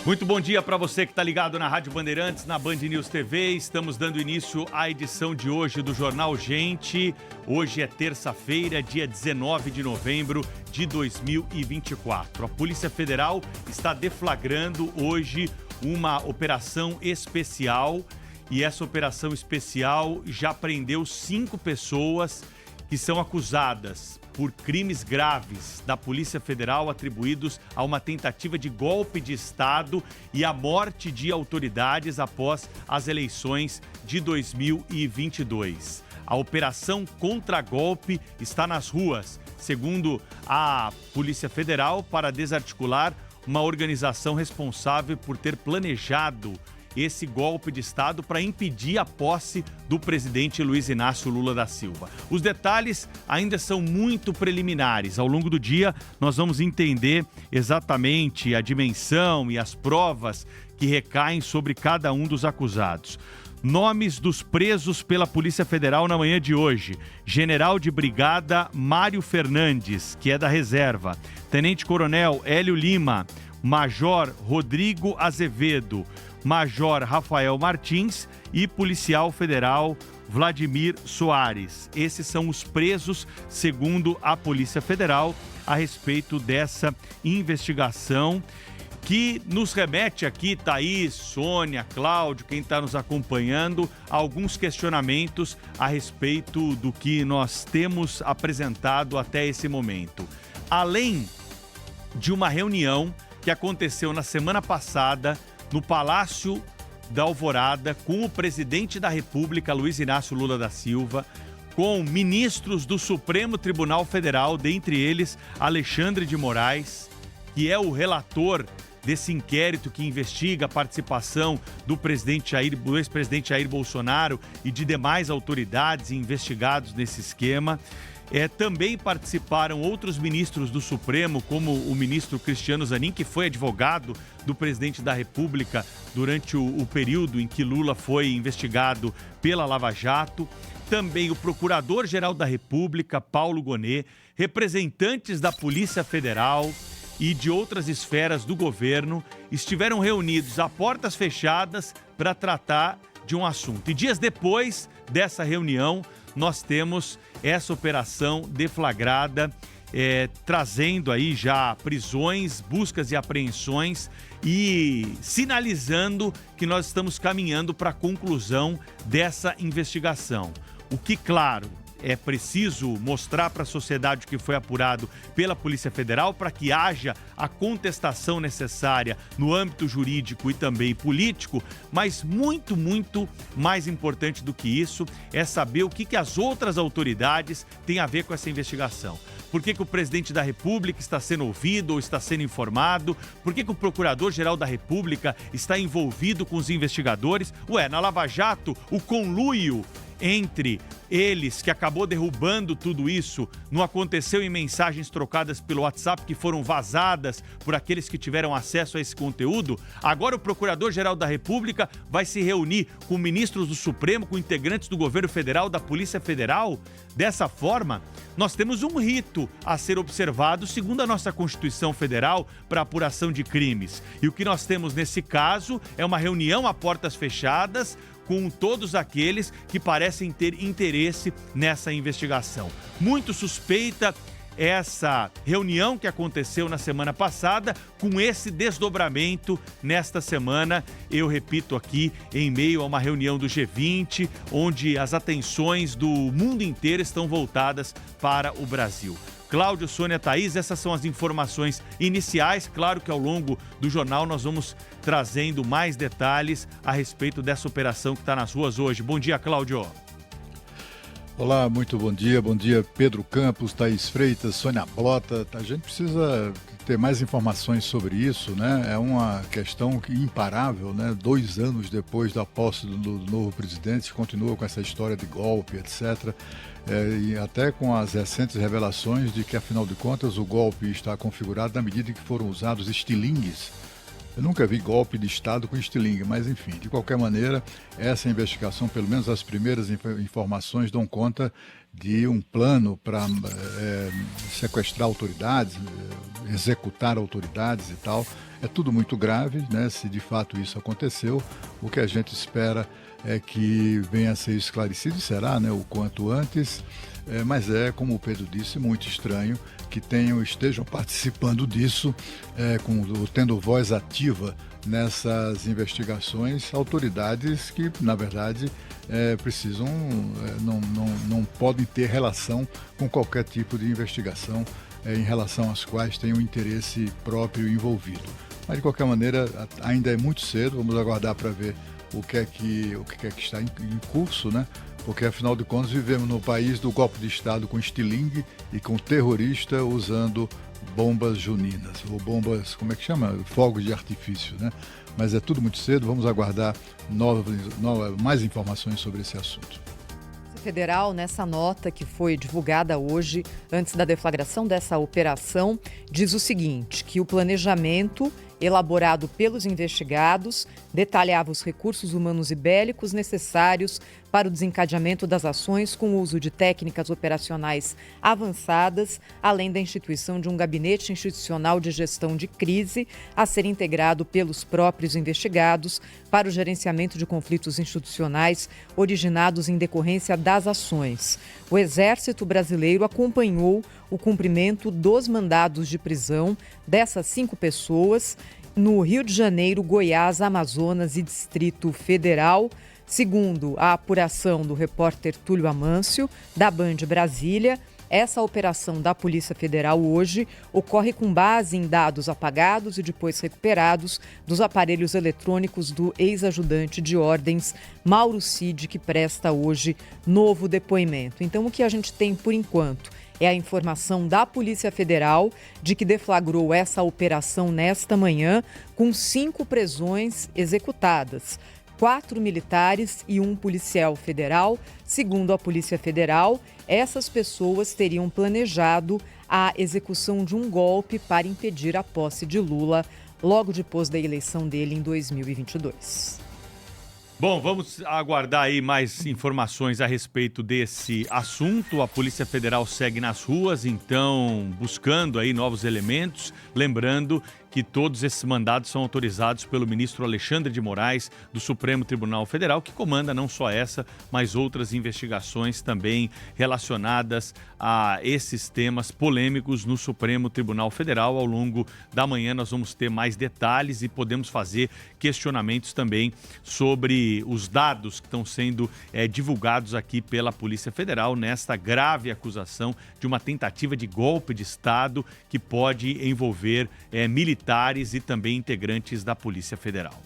Muito bom dia para você que está ligado na Rádio Bandeirantes, na Band News TV. Estamos dando início à edição de hoje do Jornal Gente. Hoje é terça-feira, dia 19 de novembro de 2024. A Polícia Federal está deflagrando hoje uma operação especial e essa operação especial já prendeu 5 pessoas que são acusadas por crimes graves da Polícia Federal atribuídos a uma tentativa de golpe de Estado e a morte de autoridades após as eleições de 2022. A operação contra-golpe está nas ruas, segundo a Polícia Federal, para desarticular uma organização responsável por ter planejado esse golpe de Estado para impedir a posse do presidente Luiz Inácio Lula da Silva. Os detalhes ainda são muito preliminares. Ao longo do dia, nós vamos entender exatamente a dimensão e as provas que recaem sobre cada um dos acusados. Nomes dos presos pela Polícia Federal na manhã de hoje. General de Brigada Mário Fernandes, que é da reserva. Tenente Coronel Hélio Lima. Major Rodrigo Azevedo. Major Rafael Martins e Policial Federal Vladimir Soares. Esses são os presos, segundo a Polícia Federal, a respeito dessa investigação que nos remete aqui, Thaís, Sônia, Cláudio, quem está nos acompanhando, a alguns questionamentos a respeito do que nós temos apresentado até esse momento. Além de uma reunião que aconteceu na semana passada no Palácio da Alvorada, com o presidente da República, Luiz Inácio Lula da Silva, com ministros do Supremo Tribunal Federal, dentre eles Alexandre de Moraes, que é o relator desse inquérito que investiga a participação do ex-presidente Jair Bolsonaro e de demais autoridades investigados nesse esquema. Também participaram outros ministros do Supremo, como o ministro Cristiano Zanin, que foi advogado do presidente da República durante o período em que Lula foi investigado pela Lava Jato. Também o Procurador-Geral da República, Paulo Gonet, representantes da Polícia Federal e de outras esferas do governo estiveram reunidos a portas fechadas para tratar de um assunto. E dias depois dessa reunião, nós temos essa operação deflagrada, trazendo aí já prisões, buscas e apreensões e sinalizando que nós estamos caminhando para a conclusão dessa investigação. O que, claro, é preciso mostrar para a sociedade o que foi apurado pela Polícia Federal para que haja a contestação necessária no âmbito jurídico e também político, mas muito, muito mais importante do que isso é saber o que as outras autoridades têm a ver com essa investigação. Por que o presidente da República está sendo ouvido ou está sendo informado? Por que o Procurador-Geral da República está envolvido com os investigadores? Na Lava Jato, o conluio entre eles, que acabou derrubando tudo isso, não aconteceu em mensagens trocadas pelo WhatsApp que foram vazadas por aqueles que tiveram acesso a esse conteúdo? Agora o Procurador-Geral da República vai se reunir com ministros do Supremo, com integrantes do governo federal, da Polícia Federal? Dessa forma, nós temos um rito a ser observado segundo a nossa Constituição Federal para apuração de crimes. E o que nós temos nesse caso é uma reunião a portas fechadas com todos aqueles que parecem ter interesse nessa investigação. Muito suspeita essa reunião que aconteceu na semana passada, com esse desdobramento nesta semana, eu repito aqui, em meio a uma reunião do G20, onde as atenções do mundo inteiro estão voltadas para o Brasil. Cláudio, Sônia, Thaís, essas são as informações iniciais. Claro que ao longo do jornal nós vamos trazendo mais detalhes a respeito dessa operação que está nas ruas hoje. Bom dia, Cláudio. Olá, muito bom dia. Bom dia, Pedro Campos, Thaís Freitas, Sônia Blota. A gente precisa ter mais informações sobre isso, né? É uma questão imparável, né? 2 anos depois da posse do novo presidente, continua com essa história de golpe, etc. E até com as recentes revelações de que, afinal de contas, o golpe está configurado na medida em que foram usados estilingues Eu nunca vi golpe de Estado com estilingue, mas enfim, de qualquer maneira, essa investigação, pelo menos as primeiras informações, dão conta de um plano para sequestrar autoridades, executar autoridades e tal. É tudo muito grave, né? Se de fato isso aconteceu, o que a gente espera é que venha a ser esclarecido, e será, né, o quanto antes, mas como o Pedro disse, muito estranho que estejam participando disso, tendo voz ativa nessas investigações, autoridades que, na verdade, precisam, não podem ter relação com qualquer tipo de investigação em relação às quais tem um interesse próprio envolvido. Mas, de qualquer maneira, ainda é muito cedo, vamos aguardar para ver o que é que está em curso, né? Porque, afinal de contas, vivemos no país do golpe de Estado com estilingue e com terrorista usando bombas juninas, ou bombas, como é que chama? Fogos de artifício, né? Mas é tudo muito cedo, vamos aguardar mais informações sobre esse assunto. Federal, nessa nota que foi divulgada hoje, antes da deflagração dessa operação, diz o seguinte, que o planejamento elaborado pelos investigados detalhava os recursos humanos e bélicos necessários para o desencadeamento das ações com o uso de técnicas operacionais avançadas, além da instituição de um gabinete institucional de gestão de crise a ser integrado pelos próprios investigados para o gerenciamento de conflitos institucionais originados em decorrência das ações. O Exército Brasileiro acompanhou o cumprimento dos mandados de prisão dessas 5 pessoas no Rio de Janeiro, Goiás, Amazonas e Distrito Federal. Segundo a apuração do repórter Túlio Amâncio, da Band Brasília, essa operação da Polícia Federal hoje ocorre com base em dados apagados e depois recuperados dos aparelhos eletrônicos do ex-ajudante de ordens Mauro Cid, que presta hoje novo depoimento. Então, o que a gente tem por enquanto é a informação da Polícia Federal de que deflagrou essa operação nesta manhã com 5 prisões executadas. 4 militares e 1 policial federal. Segundo a Polícia Federal, essas pessoas teriam planejado a execução de um golpe para impedir a posse de Lula logo depois da eleição dele em 2022. Bom, vamos aguardar aí mais informações a respeito desse assunto. A Polícia Federal segue nas ruas, então, buscando aí novos elementos. Lembrando que todos esses mandados são autorizados pelo ministro Alexandre de Moraes, do Supremo Tribunal Federal, que comanda não só essa, mas outras investigações também relacionadas a esses temas polêmicos no Supremo Tribunal Federal. Ao longo da manhã nós vamos ter mais detalhes e podemos fazer questionamentos também sobre os dados que estão sendo divulgados aqui pela Polícia Federal nesta grave acusação de uma tentativa de golpe de Estado que pode envolver militares e também integrantes da Polícia Federal.